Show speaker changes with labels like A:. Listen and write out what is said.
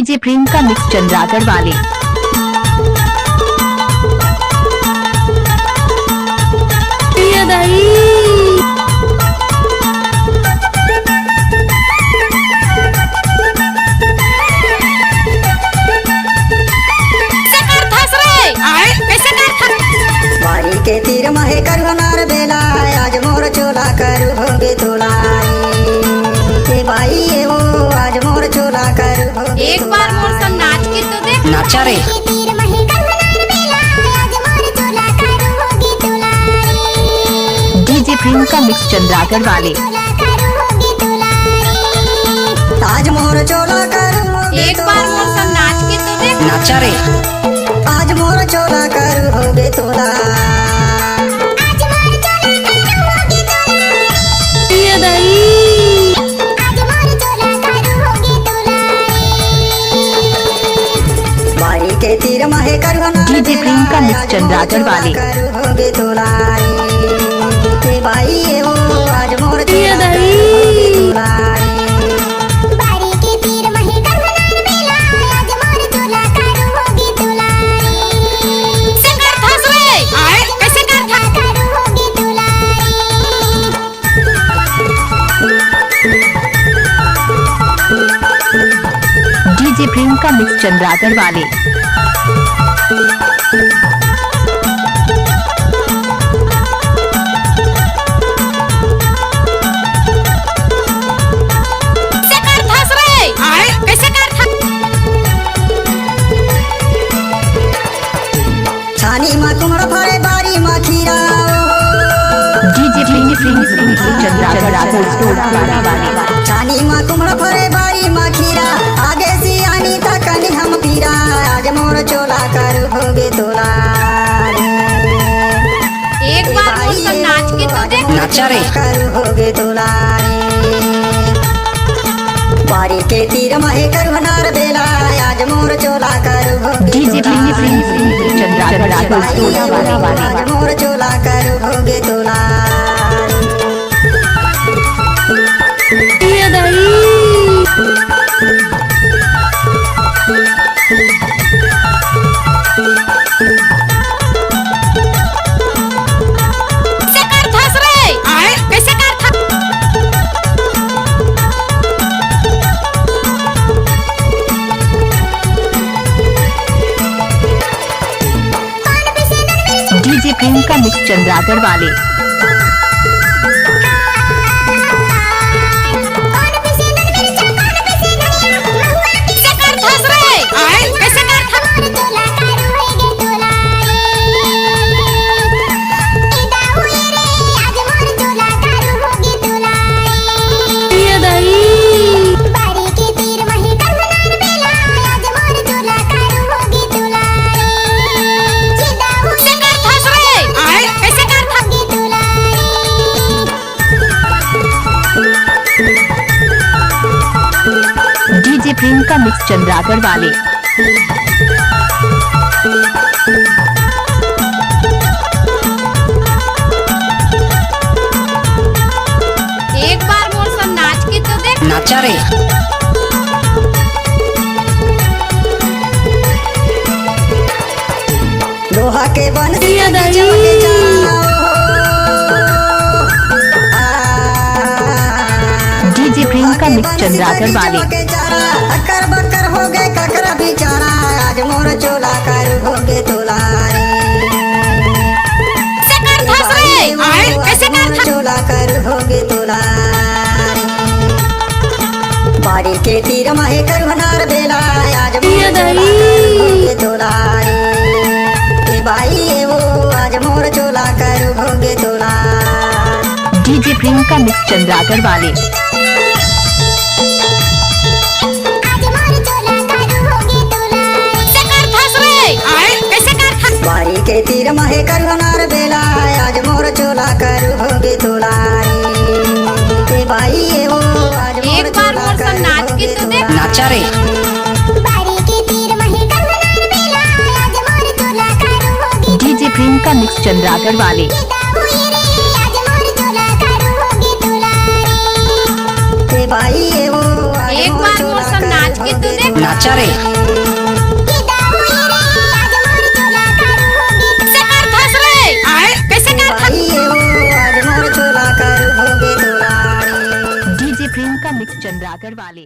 A: DJ Priyanka mix चंद्रागढ़ वाले।
B: के तीर महे करवनार बेला आज मोर चोला कर भोगे तोलाई भाई ये वो आज मोर चोला कर
C: एक बार मोर संग नाच के तो देख।
B: नाचा रे
A: डीजे प्रियंका मिक्स चंद्रागढ़ वाले।
B: आज मोर चोला कर
C: एक बार मोर संग नाच के तो देख।
B: नाचा रे आज मोर चोला कर भोगे तोला के तीर महे करवना
A: डीजे प्रियंका मिक्स चंद्रागढ़ वाले।
B: होगे तोलाई भाई ये वो आज मोर
A: डीजे प्रियंका मिक्स चंद्रागढ़ वाले।
B: छानी मा कुमड़ फरे बारी मा खीरा
A: डीजे प्रियंका चंद्रागढ़ वाले।
B: छानी मा कुमड़ फरे बारी मा खीरा आगे सी आनी तकनी हम पीरा आज मोर चोला कर भोगे तोला
C: एक बार मोर संग नाच के तो देख।
B: नाचा रे कर भोगे तोला बारी के तीर महे करवनार बेला आज मोर चोला कर भोगे
A: डीजे प्रियंका चंद्रागढ़ वाले।
B: आज मोर चोला कर भोगे तोला
A: डीजे प्रियंका मिक्स चंद्रागढ़ वाले। डीजे प्रियंका मिक्स चंद्रागढ़ वाले।
C: एक बार मोर संग नाच के तो देख।
B: नाचा रे लोहा के बन
A: डीजे प्रियंका मिक्स चंद्रागढ़ वाले।
B: अकर बकर हो गए ककरा बिचारा आज मोर चोला कर भोगे तोला चोला कर भोगे तोला बाड़ी के तीर महे करवनार बेला आज भोगे तोला भाई ये वो आज मोर चोला कर भोगे तोला
A: डीजे प्रियंका मिक्स चंद्रागढ़ वाले।
B: बारी के तीर महे करवनार बेला आज मोर चोला कर भोगे तोला भाई ये वो आज
C: एक बार मोर संग नाच के तो देख।
B: नाचा रे
A: डीजे प्रियंका मिक्स चंद्रागढ़ वाले।
B: भाई ये वो
C: एक बार मोर संग नाच के कि तूने
D: नाचा रे
C: कैसे कर फंस रे
D: आए कैसे कर
B: भाई ये वो आज मोर चोला कर भोगे दुलारी।
A: डीजे प्रियंका मिक्स चंद्रागर वाले।